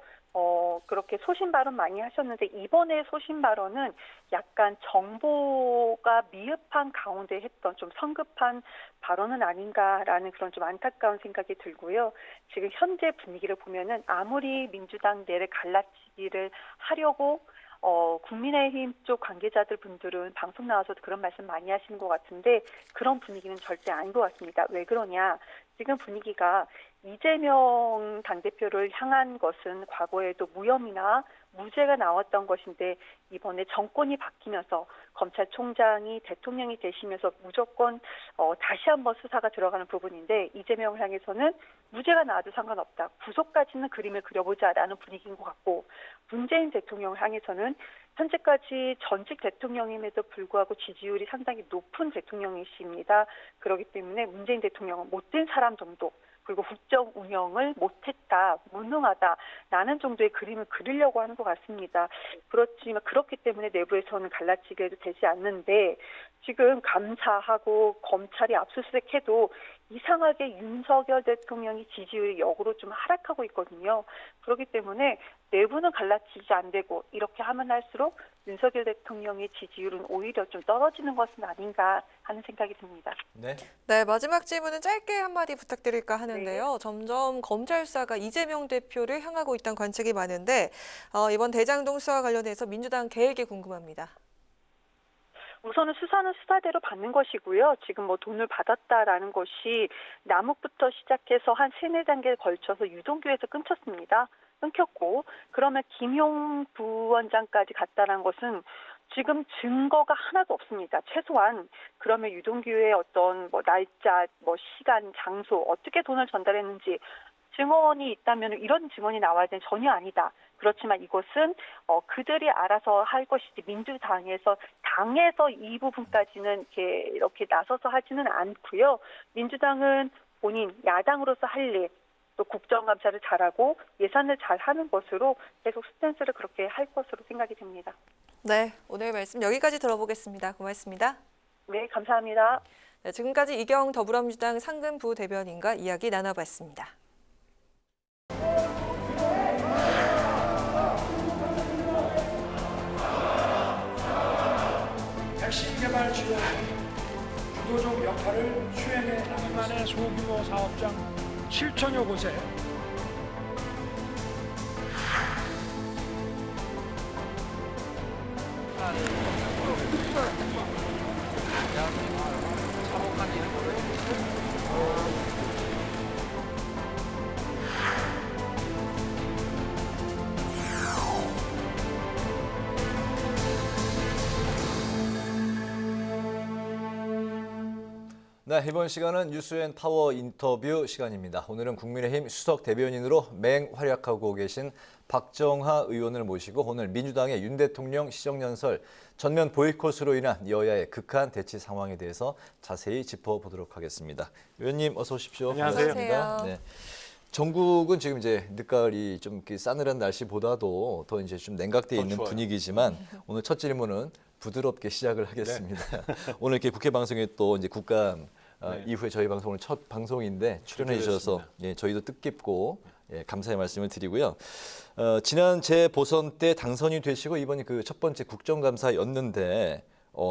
그렇게 소신 발언 많이 하셨는데 이번에 소신 발언은 약간 정보가 미흡한 가운데 했던 좀 성급한 발언은 아닌가라는 그런 좀 안타까운 생각이 들고요. 지금 현재 분위기를 보면은 아무리 민주당 내를 갈라치기를 하려고 국민의힘 쪽 관계자들 분들은 방송 나와서도 그런 말씀 많이 하시는 것 같은데 그런 분위기는 절대 아닌 것 같습니다. 왜 그러냐? 지금 분위기가 이재명 당대표를 향한 것은 과거에도 무혐의나 무죄가 나왔던 것인데 이번에 정권이 바뀌면서 검찰총장이 대통령이 되시면서 무조건 다시 한번 수사가 들어가는 부분인데 이재명을 향해서는 무죄가 나와도 상관없다. 구속까지는 그림을 그려보자라는 분위기인 것 같고 문재인 대통령을 향해서는 현재까지 전직 대통령임에도 불구하고 지지율이 상당히 높은 대통령이십니다. 그렇기 때문에 문재인 대통령은 못된 사람 정도 그리고 국정 운영을 못했다, 무능하다라는 정도의 그림을 그리려고 하는 것 같습니다. 그렇지만 그렇기 때문에 내부에서는 갈라치게 되지 않는데 지금 감사하고 검찰이 압수수색해도 이상하게 윤석열 대통령이 지지율이 역으로 좀 하락하고 있거든요. 그렇기 때문에 내부는 갈라치지 안 되고 이렇게 하면 할수록 윤석열 대통령의 지지율은 오히려 좀 떨어지는 것은 아닌가 하는 생각이 듭니다. 네, 마지막 질문은 짧게 한마디 부탁드릴까 하는데요. 네. 점점 검찰 수사가 이재명 대표를 향하고 있다는 관측이 많은데 이번 대장동 수사와 관련해서 민주당 계획이 궁금합니다. 우선은 수사는 수사대로 받는 것이고요. 지금 돈을 받았다라는 것이 남욱부터 시작해서 한 3-4단계에 걸쳐서 유동규에서 끊겼고 그러면 김용 부원장까지 갔다는 것은 지금 증거가 하나도 없습니다. 최소한 그러면 유동규의 어떤 날짜, 시간, 장소 어떻게 돈을 전달했는지 증언이 있다면 이런 증언이 나와야 되는 전혀 아니다. 그렇지만 이것은 그들이 알아서 할 것이지 민주당에서 이 부분까지는 이렇게 나서서 하지는 않고요. 민주당은 본인 야당으로서 할 일, 또 국정감사를 잘하고 예산을 잘하는 것으로 계속 스탠스를 그렇게 할 것으로 생각이 됩니다. 네, 오늘 말씀 여기까지 들어보겠습니다. 고맙습니다. 네, 감사합니다. 네, 지금까지 이경 더불어민주당 상근 부대변인과 이야기 나눠봤습니다. 주도적 역할을 수행해 나간만의 소규모 사업장 7천여 곳에 네, 이번 시간은 뉴스앤파워 인터뷰 시간입니다. 오늘은 국민의힘 수석 대변인으로 맹활약하고 계신 박정하 의원을 모시고 오늘 민주당의 윤 대통령 시정연설 전면 보이콧으로 인한 여야의 극한 대치 상황에 대해서 자세히 짚어보도록 하겠습니다. 의원님 어서 오십시오. 안녕하세요. 반갑습니다. 네. 전국은 지금 이제 늦가을이 좀 싸늘한 날씨보다도 더 이제 좀 냉각되어 있는 추워요. 분위기지만 오늘 첫 질문은 부드럽게 시작을 하겠습니다. 오늘 이렇게 국회 방송에 또 이제 국감 이후에 저희 방송을 첫 방송인데 출연해 주셔서 예, 저희도 뜻깊고 예, 감사의 말씀을 드리고요. 지난 재보선 때 당선이 되시고 이번이 그 첫 번째 국정감사였는데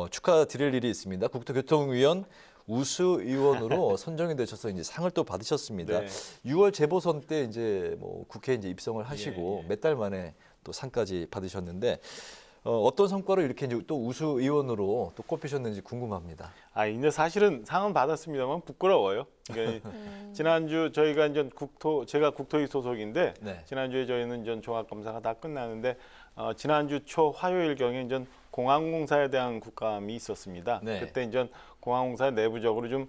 축하드릴 일이 있습니다. 국토교통위원 우수 의원으로 선정이 되셔서 이제 상을 또 받으셨습니다. 네. 6월 재보선 때 이제 뭐 국회에 이제 입성을 하시고 몇 달 만에 또 상까지 받으셨는데 어떤 성과로 이렇게 이제 또 우수 의원으로 또 꼽히셨는지 궁금합니다. 이제 사실은 상은 받았습니다만 부끄러워요. 그러니까 지난주 저희가 이제 제가 국토위 소속인데 네. 지난주에 저희는 이제 종합검사가 다 끝나는데 지난주 초 화요일경에 이제 공항공사에 대한 국감이 있었습니다. 네. 그때 이제 공항공사 내부적으로 좀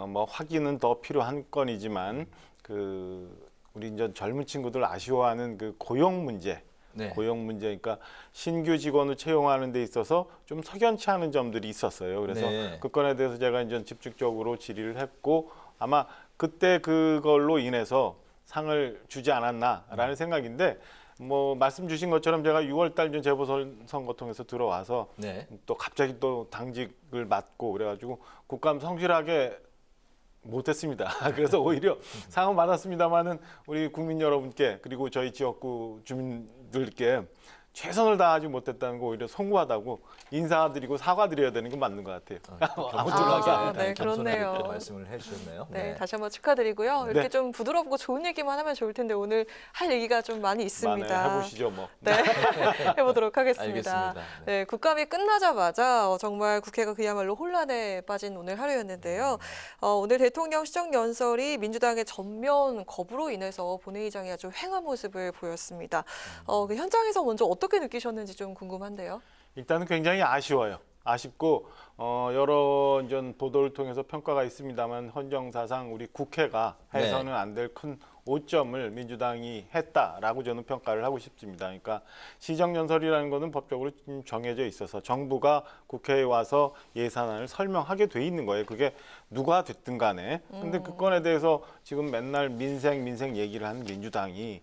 뭐 확인은 더 필요한 건이지만 우리 이제 젊은 친구들 아쉬워하는 그 고용 문제. 네. 고용 문제, 그러니까 신규 직원을 채용하는 데 있어서 좀 석연치 않은 점들이 있었어요. 그래서 네. 그 건에 대해서 제가 이제 집중적으로 질의를 했고 아마 그때 그걸로 인해서 상을 주지 않았나라는 생각인데 뭐 말씀 주신 것처럼 제가 6월 달 재보선 선거 통해서 들어와서 네. 또 갑자기 또 당직을 맡고 그래가지고 국감 성실하게 못했습니다. 그래서 오히려 상은 받았습니다만은 우리 국민 여러분께 그리고 저희 지역구 주민들께 최선을 다하지 못했다는 거 오히려 송구하다고 인사드리고 사과드려야 되는 건 맞는 것 같아요. 네, 그렇네요. 말씀을 해주셨네요. 네, 다시 한번 축하드리고요. 이렇게 네. 좀 부드럽고 좋은 얘기만 하면 좋을 텐데 오늘 할 얘기가 좀 많이 있습니다. 많아요. 해보시죠 뭐. 네, 해보도록 하겠습니다. 알겠습니다. 네, 국감이 끝나자마자 정말 국회가 그야말로 혼란에 빠진 오늘 하루였는데요. 오늘 대통령 시정연설이 민주당의 전면 거부로 인해서 본회의장이 아주 횡한 모습을 보였습니다. 그 현장에서 먼저 어떻게 느끼셨는지 좀 궁금한데요. 일단은 굉장히 아쉬워요. 아쉽고 여러 전 보도를 통해서 평가가 있습니다만 헌정사상 우리 국회가 해서는 안 될 큰 오점을 민주당이 했다라고 저는 평가를 하고 싶습니다. 그러니까 시정연설이라는 것은 법적으로 좀 정해져 있어서 정부가 국회에 와서 예산안을 설명하게 돼 있는 거예요. 그게 누가 됐든 간에. 근데 그 건에 대해서 지금 맨날 민생 얘기를 하는 민주당이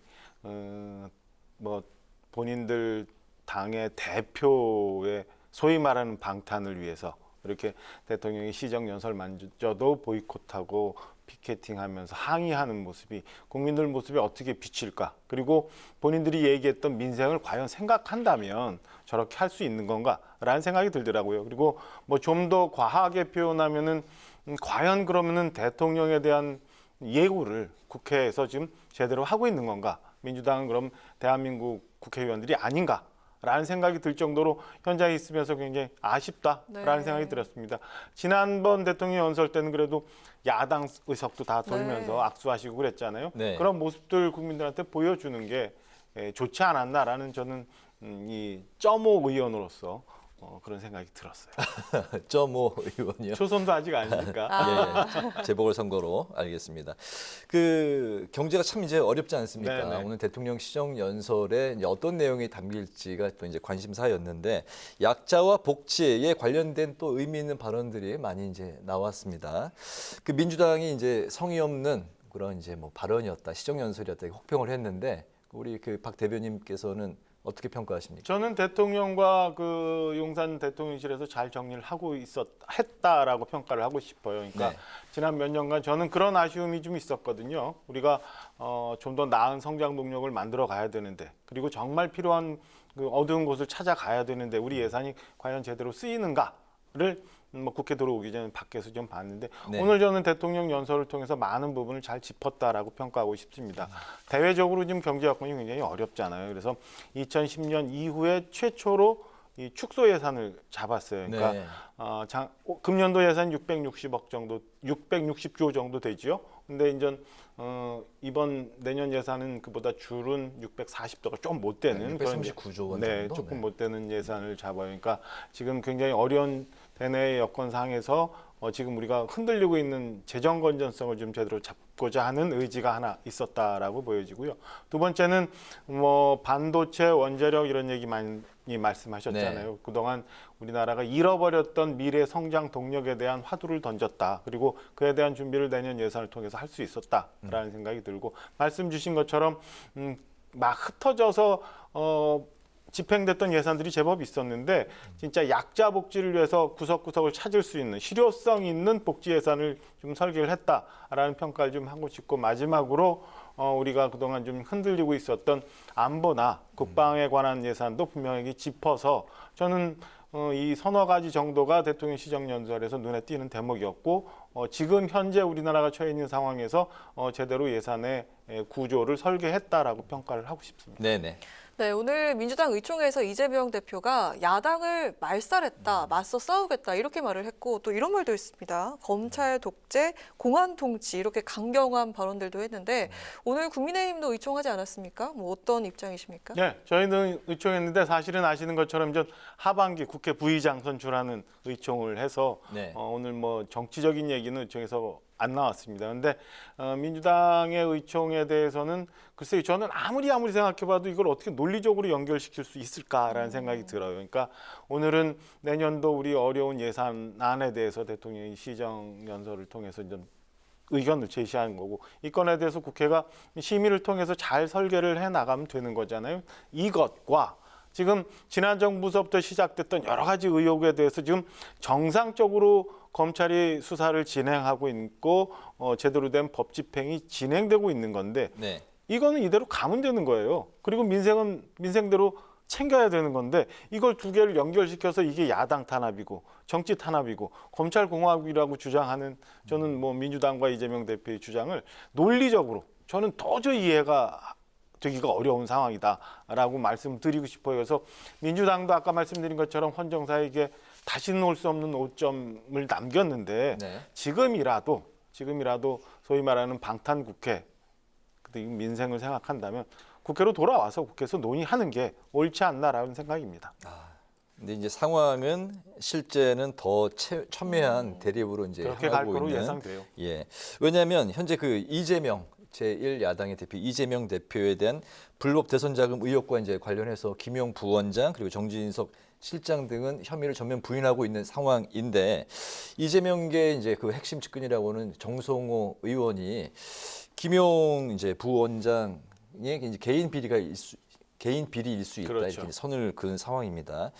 뭐 본인들 당의 대표의 소위 말하는 방탄을 위해서 이렇게 대통령이 시정연설만저도 보이콧하고 피켓팅하면서 항의하는 모습이 국민들 모습에 어떻게 비칠까? 그리고 본인들이 얘기했던 민생을 과연 생각한다면 저렇게 할 수 있는 건가라는 생각이 들더라고요. 그리고 뭐 좀 더 과하게 표현하면은 과연 그러면은 대통령에 대한 예우를 국회에서 지금 제대로 하고 있는 건가? 민주당은 그럼 대한민국 국회의원들이 아닌가? 라는 생각이 들 정도로 현장에 있으면서 굉장히 아쉽다라는 생각이 들었습니다. 지난번 대통령 연설 때는 그래도 야당 의석도 다 돌면서 악수하시고 그랬잖아요. 그런 모습들 국민들한테 보여주는 게 좋지 않았나라는 저는 이 점오 의원으로서 그런 생각이 들었어요. 점오 의원이요? 초선도 아직 아니니까. 예, 재보궐선거로 알겠습니다. 그 경제가 참 이제 어렵지 않습니까? 네네. 오늘 대통령 시정연설에 이제 어떤 내용이 담길지가 또 이제 관심사였는데 약자와 복지에 관련된 또 의미 있는 발언들이 많이 이제 나왔습니다. 그 민주당이 이제 성의 없는 그런 이제 뭐 발언이었다, 시정연설이었다 이렇게 혹평을 했는데 우리 그 박 대변인께서는 어떻게 평가하십니까? 저는 대통령과 그 용산 대통령실에서 잘 정리를 하고 했다라고 평가를 하고 싶어요. 그러니까 지난 몇 년간 저는 그런 아쉬움이 좀 있었거든요. 우리가 좀 더 나은 성장 동력을 만들어 가야 되는데, 그리고 정말 필요한 그 어두운 곳을 찾아가야 되는데 우리 예산이 과연 제대로 쓰이는가를 뭐 국회 들어오기 전에 밖에서 좀 봤는데 네. 오늘 저는 대통령 연설을 통해서 많은 부분을 잘 짚었다라고 평가하고 싶습니다. 대외적으로 지금 경제 여건이 굉장히 어렵잖아요. 그래서 2010년 이후에 최초로 이 축소 예산을 잡았어요. 그러니까 네. 금년도 예산 660억 정도, 660조 정도 되지요. 근데 이제 이번 내년 예산은 그보다 줄은 640조가 좀 못 되는 639조 원 네, 정도? 조금 네. 못 되는 예산을 잡아요. 그러니까 지금 굉장히 어려운 대내 여건 상에서 지금 우리가 흔들리고 있는 재정 건전성을 좀 제대로 잡고자 하는 의지가 하나 있었다라고 보여지고요. 두 번째는 뭐 반도체, 원자력 이런 얘기 많이 말씀하셨잖아요. 네. 그동안 우리나라가 잃어버렸던 미래 성장 동력에 대한 화두를 던졌다. 그리고 그에 대한 준비를 내년 예산을 통해서 할 수 있었다라는 생각이 들고 말씀 주신 것처럼 막 흩어져서 집행됐던 예산들이 제법 있었는데 진짜 약자 복지를 위해서 구석구석을 찾을 수 있는 실효성 있는 복지 예산을 좀 설계를 했다라는 평가를 좀 하고 싶고 마지막으로 우리가 그동안 좀 흔들리고 있었던 안보나 국방에 관한 예산도 분명히 짚어서 저는 이 서너 가지 정도가 대통령 시정연설에서 눈에 띄는 대목이었고 지금 현재 우리나라가 처해 있는 상황에서 제대로 예산의 구조를 설계했다라고 평가를 하고 싶습니다. 네네. 네, 오늘 민주당 의총에서 이재명 대표가 야당을 말살했다, 맞서 싸우겠다 이렇게 말을 했고 또 이런 말도 했습니다. 검찰 독재, 공안 통치 이렇게 강경한 발언들도 했는데 오늘 국민의힘도 의총하지 않았습니까? 뭐 어떤 입장이십니까? 네, 저희는 의총했는데 사실은 아시는 것처럼 전 하반기 국회 부의장 선출하는 의총을 해서 네. 오늘 뭐 정치적인 얘기는 의총에서 안 나왔습니다. 그런데 민주당의 의총에 대해서는 글쎄요, 저는 아무리 생각해봐도 이걸 어떻게 논리적으로 연결시킬 수 있을까라는 생각이 들어요. 그러니까 오늘은 내년도 우리 어려운 예산안에 대해서 대통령이 시정연설을 통해서 좀 의견을 제시하는 거고 이 건에 대해서 국회가 심의를 통해서 잘 설계를 해나가면 되는 거잖아요. 이것과 지금 지난 정부서부터 시작됐던 여러 가지 의혹에 대해서 지금 정상적으로 검찰이 수사를 진행하고 있고 제대로 된 법 집행이 진행되고 있는 건데 네. 이거는 이대로 가면 되는 거예요. 그리고 민생은 민생대로 챙겨야 되는 건데 이걸 두 개를 연결시켜서 이게 야당 탄압이고 정치 탄압이고 검찰 공화국이라고 주장하는 저는 뭐 민주당과 이재명 대표의 주장을 논리적으로 저는 도저히 이해가 되기가 어려운 상황이다라고 말씀드리고 싶어요. 그래서 민주당도 아까 말씀드린 것처럼 헌정사에게 다시는 올 수 없는 5점을 남겼는데 네. 지금이라도 소위 말하는 방탄국회 민생을 생각한다면 국회로 돌아와서 국회에서 논의하는 게 옳지 않나라는 생각입니다. 근데 이제 상황은 실제는 더 첨예한 대립으로 이제 그렇게 갈 하고 거로 있는. 예상돼요. 예. 왜냐하면 현재 그 이재명 제1야당의 대표 이재명 대표에 대한 불법 대선 자금 의혹과 이제 관련해서 김용 부원장 그리고 정진석 실장 등은 혐의를 전면 부인하고 있는 상황인데 이재명계 이제 그 핵심 측근이라고는 정성호 의원이 김용 이제 부원장의 이제 개인 비리일 수 있다 그렇죠. 이렇게 선을 그은 상황입니다.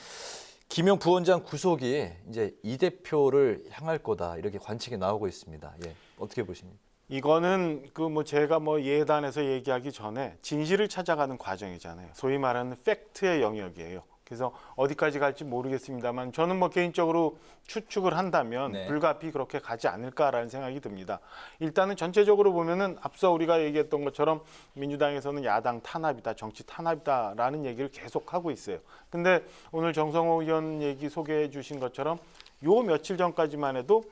김용 부원장 구속이 이제 이 대표를 향할 거다 이렇게 관측이 나오고 있습니다. 예, 어떻게 보십니까? 이거는 그 뭐 제가 뭐 예단에서 얘기하기 전에 진실을 찾아가는 과정이잖아요. 소위 말하는 팩트의 영역이에요. 그래서 어디까지 갈지 모르겠습니다만 저는 뭐 개인적으로 추측을 한다면 네. 불가피 그렇게 가지 않을까라는 생각이 듭니다. 일단은 전체적으로 보면은 앞서 우리가 얘기했던 것처럼 민주당에서는 야당 탄압이다, 정치 탄압이다라는 얘기를 계속 하고 있어요. 근데 오늘 정성호 의원 얘기 소개해 주신 것처럼 요 며칠 전까지만 해도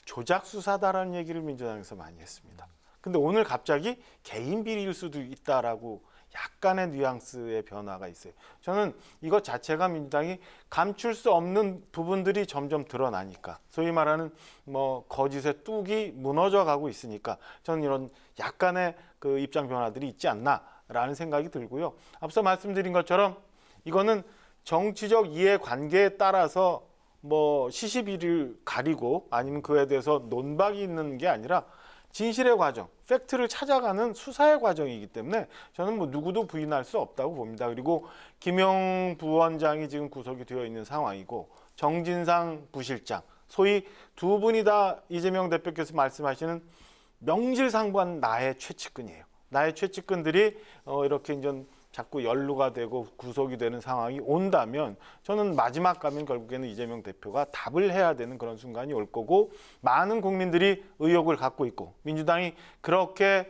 조작 수사다라는 얘기를 민주당에서 많이 했습니다. 근데 오늘 갑자기 개인 비리일 수도 있다라고 약간의 뉘앙스의 변화가 있어요. 저는 이것 자체가 민주당이 감출 수 없는 부분들이 점점 드러나니까 소위 말하는 뭐 거짓의 뚝이 무너져 가고 있으니까 저는 이런 약간의 그 입장 변화들이 있지 않나라는 생각이 들고요. 앞서 말씀드린 것처럼 이거는 정치적 이해관계에 따라서 뭐 시시비를 가리고 아니면 그에 대해서 논박이 있는 게 아니라 진실의 과정, 팩트를 찾아가는 수사의 과정이기 때문에 저는 뭐 누구도 부인할 수 없다고 봅니다. 그리고 김용 부원장이 지금 구속이 되어 있는 상황이고 정진상 부실장, 소위 두 분이 다 이재명 대표께서 말씀하시는 명실상부한 나의 최측근이에요. 나의 최측근들이 이렇게 이제 자꾸 연루가 되고 구속이 되는 상황이 온다면 저는 마지막 가면 결국에는 이재명 대표가 답을 해야 되는 그런 순간이 올 거고, 많은 국민들이 의혹을 갖고 있고 민주당이 그렇게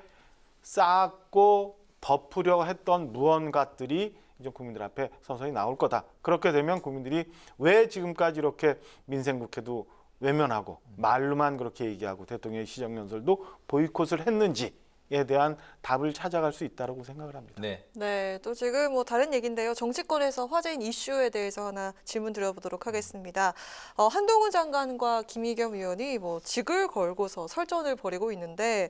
쌓고 덮으려 했던 무언가들이 이제 국민들 앞에 서서히 나올 거다. 그렇게 되면 국민들이 왜 지금까지 이렇게 민생국회도 외면하고 말로만 그렇게 얘기하고 대통령의 시정연설도 보이콧을 했는지에 대한 답을 찾아갈 수 있다고 생각을 합니다. 네. 네, 또 지금 뭐 다른 얘기인데요. 정치권에서 화제인 이슈에 대해서 하나 질문 드려보도록 하겠습니다. 한동훈 장관과 김의겸 의원이 뭐 직을 걸고서 설전을 벌이고 있는데,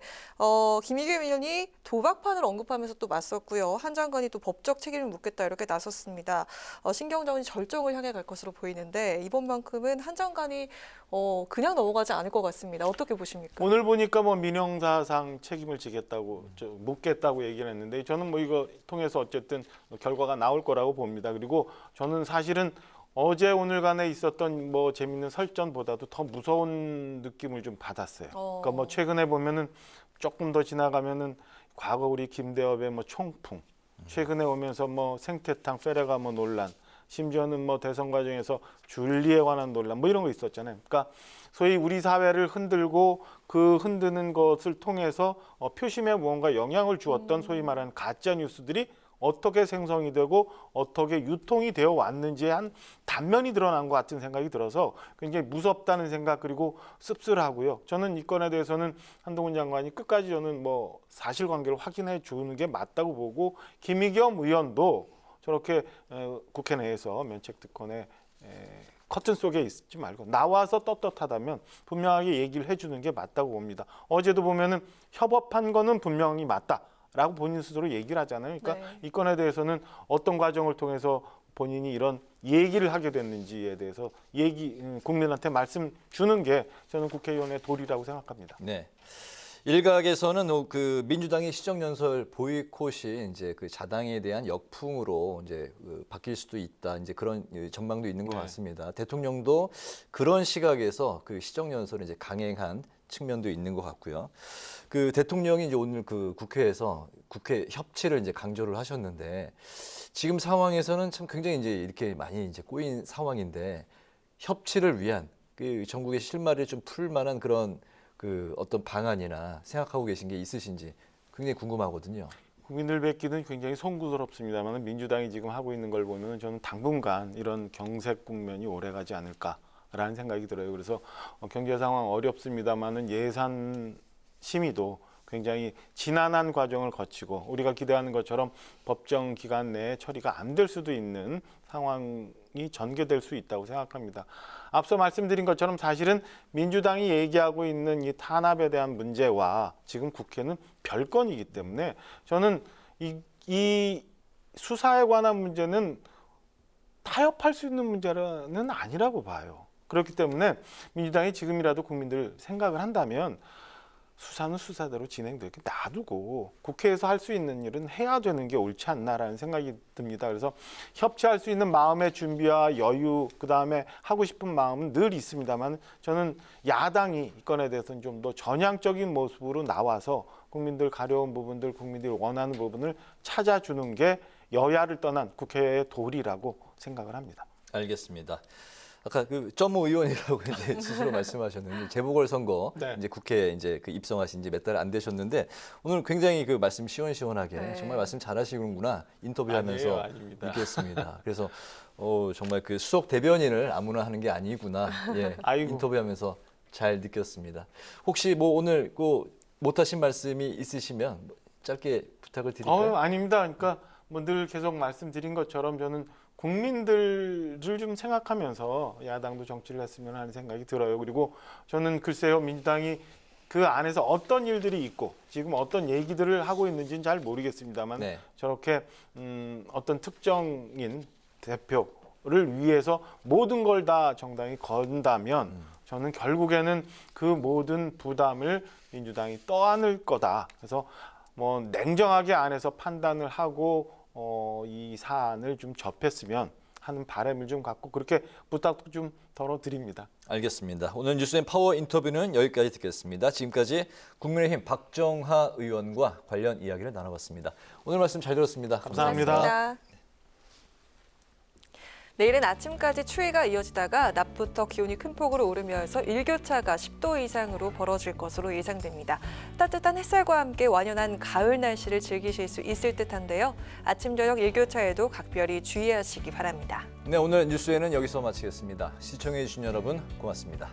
김의겸 의원이 도박판을 언급하면서 또 맞섰고요. 한 장관이 또 법적 책임을 묻겠다 이렇게 나섰습니다. 신경전이 절정을 향해 갈 것으로 보이는데 이번만큼은 한 장관이 그냥 넘어가지 않을 것 같습니다. 어떻게 보십니까? 오늘 보니까 뭐 민형사상 책임을 지겠다고 묻겠다고 얘기를 했는데, 저는 뭐 이거 통해서 어쨌든 결과가 나올 거라고 봅니다. 그리고 저는 사실은 어제 오늘간에 있었던 뭐 재밌는 설전보다도 더 무서운 느낌을 좀 받았어요. 그러니까 뭐 최근에 보면은 조금 더 지나가면은 과거 우리 김대엽의 뭐 총풍, 최근에 오면서 뭐 생태탕 페레가모 논란, 심지어는 뭐 대선 과정에서 줄리에 관한 논란 뭐 이런 거 있었잖아요. 그러니까 소위 우리 사회를 흔들고 그 흔드는 것을 통해서 표심에 무언가 영향을 주었던 소위 말하는 가짜 뉴스들이 어떻게 생성이 되고 어떻게 유통이 되어 왔는지의 한 단면이 드러난 것 같은 생각이 들어서 굉장히 무섭다는 생각, 그리고 씁쓸하고요. 저는 이 건에 대해서는 한동훈 장관이 끝까지 저는 뭐 사실관계를 확인해 주는 게 맞다고 보고, 김의겸 의원도 저렇게 국회 내에서 면책특권에 커튼 속에 있지 말고 나와서 떳떳하다면 분명하게 얘기를 해주는 게 맞다고 봅니다. 어제도 보면은 협업한 거는 분명히 맞다라고 본인 스스로 얘기를 하잖아요. 그러니까 이 건에 대해서는 어떤 과정을 통해서 본인이 이런 얘기를 하게 됐는지에 대해서 국민한테 말씀 주는 게 저는 국회의원의 도리라고 생각합니다. 네. 일각에서는 그 민주당의 시정연설 보이콧이 이제 그 자당에 대한 역풍으로 이제 바뀔 수도 있다, 이제 그런 전망도 있는 것 같습니다. 대통령도 그런 시각에서 그 시정연설을 이제 강행한 측면도 있는 것 같고요. 그 대통령이 이제 오늘 그 국회에서 국회 협치를 이제 강조를 하셨는데, 지금 상황에서는 참 굉장히 이제 이렇게 많이 이제 꼬인 상황인데, 협치를 위한 그 전국의 실마리를 좀 풀 만한 그런 그 어떤 방안이나 생각하고 계신 게 있으신지 굉장히 궁금하거든요. 국민들 뵙기는 굉장히 송구스럽습니다만 민주당이 지금 하고 있는 걸 보면 저는 당분간 이런 경색 국면이 오래가지 않을까라는 생각이 들어요. 그래서 경제 상황 어렵습니다만은 예산 심의도 굉장히 지난한 과정을 거치고 우리가 기대하는 것처럼 법정 기간 내에 처리가 안 될 수도 있는 상황이 전개될 수 있다고 생각합니다. 앞서 말씀드린 것처럼 사실은 민주당이 얘기하고 있는 이 탄압에 대한 문제와 지금 국회는 별건이기 때문에 저는 이 수사에 관한 문제는 타협할 수 있는 문제는 아니라고 봐요. 그렇기 때문에 민주당이 지금이라도 국민들 생각을 한다면 수사는 수사대로 진행되게 놔두고 국회에서 할 수 있는 일은 해야 되는 게 옳지 않나라는 생각이 듭니다. 그래서 협치할 수 있는 마음의 준비와 여유, 그다음에 하고 싶은 마음은 늘 있습니다만 저는 야당이 이 건에 대해서는 좀 더 전향적인 모습으로 나와서 국민들 가려운 부분들, 국민들이 원하는 부분을 찾아주는 게 여야를 떠난 국회의 도리라고 생각을 합니다. 알겠습니다. 아까 그 점무 의원이라고 이제 스스로 말씀하셨는데 재보궐선거 이제 국회에 이제 그 입성하신 지 몇 달 안 되셨는데 오늘 굉장히 그 말씀 시원시원하게 정말 말씀 잘하시는구나 인터뷰하면서 느꼈습니다. 그래서 정말 그 수석 대변인을 아무나 하는 게 아니구나. 예, 인터뷰하면서 잘 느꼈습니다. 혹시 뭐 오늘 그 못하신 말씀이 있으시면 짧게 부탁을 드릴까요? 아닙니다. 그러니까 뭐 늘 계속 말씀드린 것처럼 저는 국민들을 좀 생각하면서 야당도 정치를 했으면 하는 생각이 들어요. 그리고 저는 글쎄요, 민주당이 그 안에서 어떤 일들이 있고 지금 어떤 얘기들을 하고 있는지는 잘 모르겠습니다만 저렇게 어떤 특정인 대표를 위해서 모든 걸 다 정당이 건다면 저는 결국에는 그 모든 부담을 민주당이 떠안을 거다. 그래서 뭐 냉정하게 안에서 판단을 하고 이 사안을 좀 접했으면 하는 바람을 좀 갖고 그렇게 부탁도 좀 덜어드립니다. 알겠습니다. 오늘 뉴스앤 파워 인터뷰는 여기까지 듣겠습니다. 지금까지 국민의힘 박정하 의원과 관련 이야기를 나눠봤습니다. 오늘 말씀 잘 들었습니다. 감사합니다. 고맙습니다. 내일은 아침까지 추위가 이어지다가 낮부터 기온이 큰 폭으로 오르면서 일교차가 10도 이상으로 벌어질 것으로 예상됩니다. 따뜻한 햇살과 함께 완연한 가을 날씨를 즐기실 수 있을 듯한데요. 아침, 저녁 일교차에도 각별히 주의하시기 바랍니다. 네, 오늘 뉴스에는 여기서 마치겠습니다. 시청해주신 여러분 고맙습니다.